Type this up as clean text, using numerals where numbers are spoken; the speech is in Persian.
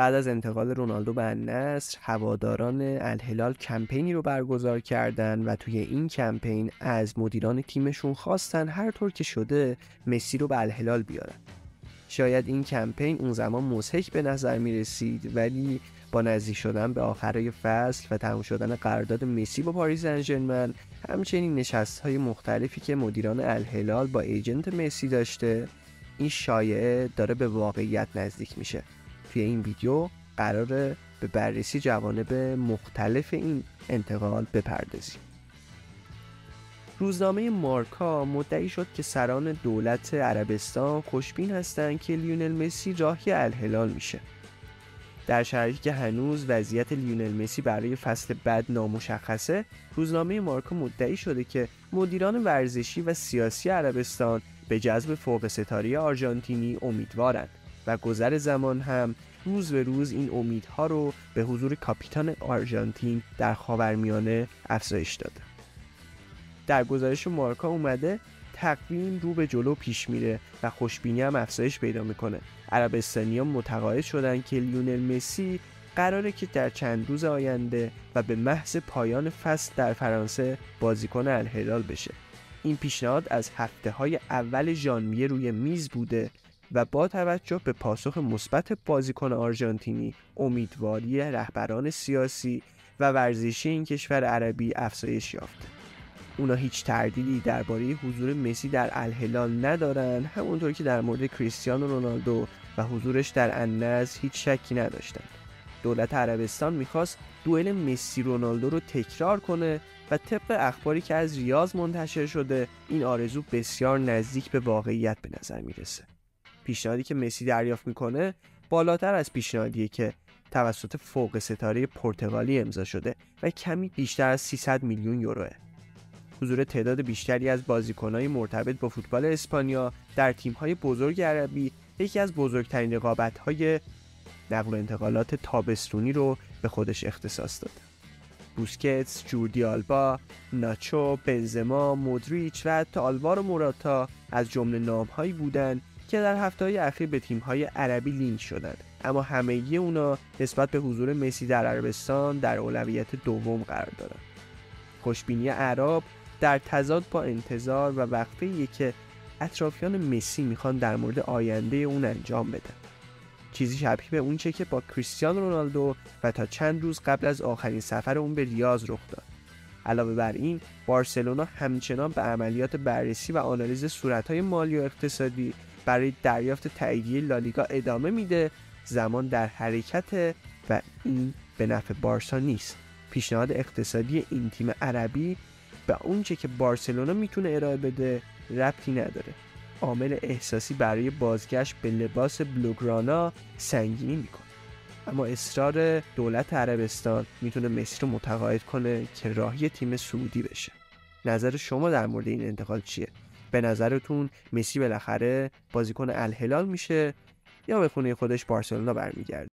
بعد از انتقال رونالدو به النصر، هواداران الهلال کمپینی رو برگزار کردن و توی این کمپین از مدیران تیمشون خواستن هر طور که شده مسی رو به الهلال بیارن. شاید این کمپین اون زمان مضحک به نظر می رسید، ولی با نزدیک شدن به آخرای فصل و تموم شدن قرارداد مسی با پاریس سن ژرمن، همچنین نشست‌های مختلفی که مدیران الهلال با ایجنت مسی داشته، این شایعه داره به واقعیت نزدیک میشه. توی این ویدیو قراره به بررسی جوانب مختلف این انتقال بپردازیم. روزنامه مارکا مدعی شد که سران دولت عربستان خوشبین هستند که لیونل مسی راهی الهلال میشه. در شرایطی که هنوز وضعیت لیونل مسی برای فصل بعد نامشخصه، روزنامه مارکا مدعی شده که مدیران ورزشی و سیاسی عربستان به جذب فوق ستاره آرژانتینی امیدوارند و گذر زمان هم روز به روز این امیدها رو به حضور کاپیتان آرژانتین در خاورمیانه افزایش داده. در گزارش مارکا اومده تقویم رو به جلو پیش میره و خوشبینی هم افزایش پیدا میکنه. عربستانی‌ها متقاعد شدن که لیونل مسی قراره که در چند روز آینده و به محض پایان فصل در فرانسه بازیکن الهلال بشه. این پیشنهاد از هفته‌های اول ژانویه روی میز بوده و با توجه به پاسخ مثبت بازیکن آرژانتینی، امیدواری رهبران سیاسی و ورزشی این کشور عربی افزایش یافته. اونا هیچ تردیدی درباره حضور مسی در الهلال ندارن، همونطور که در مورد کریستیانو رونالدو و حضورش در النصر هیچ شکی نداشتن. دولت عربستان میخواست دوئل مسی رونالدو رو تکرار کنه و طبق اخباری که از ریاض منتشر شده این آرزو بسیار نزدیک به واقعیت به نظر میرسه. پیشنهادی که مسی دریافت میکنه بالاتر از پیشنهادیه که توسط فوق ستاره پرتغالی امضا شده و کمی بیشتر از 300 میلیون یوروه. حضور تعداد بیشتری از بازیکن‌های مرتبط با فوتبال اسپانیا در تیم‌های بزرگ عربی یکی از بزرگترین رقابت‌های نقل و انتقالات تابستونی رو به خودش اختصاص داده. بوسکتس، جوردی آلبا، ناچو، بنزما، مودریچ و حتی آلوارو موراتا از جمله نام‌هایی بودند که در هفته‌های اخیر به تیم‌های عربی لینک شدند، اما همگی اونا نسبت به حضور مسی در عربستان در اولویت دوم قرار دارند. خوشبینی اعراب در تضاد با انتظار و وقفه‌ای که اطرافیان مسی میخوان در مورد آینده اون انجام بدن. چیزی شبیه به اونچه که با کریستیانو رونالدو و تا چند روز قبل از آخرین سفر اون به ریاض رخ داد. علاوه بر این، بارسلونا همچنان به عملیات بررسی و آنالیز صورت‌های مالی و اقتصادی برای دریافت تاییدیه لالیگا ادامه میده. زمان در حرکت و این به نفع بارسا نیست. پیشنهاد اقتصادی این تیم عربی به اونچه که بارسلونا میتونه ارائه بده ربطی نداره. عامل احساسی برای بازگشت به لباس بلوگرانا سنگینی میکنه، اما اصرار دولت عربستان میتونه مسی رو متقاعد کنه که راهی تیم سعودی بشه. نظر شما در مورد این انتقال چیه؟ به نظرتون مسی بالاخره بازیکن الهلال میشه یا به خونه خودش بارسلونا برمیگرده؟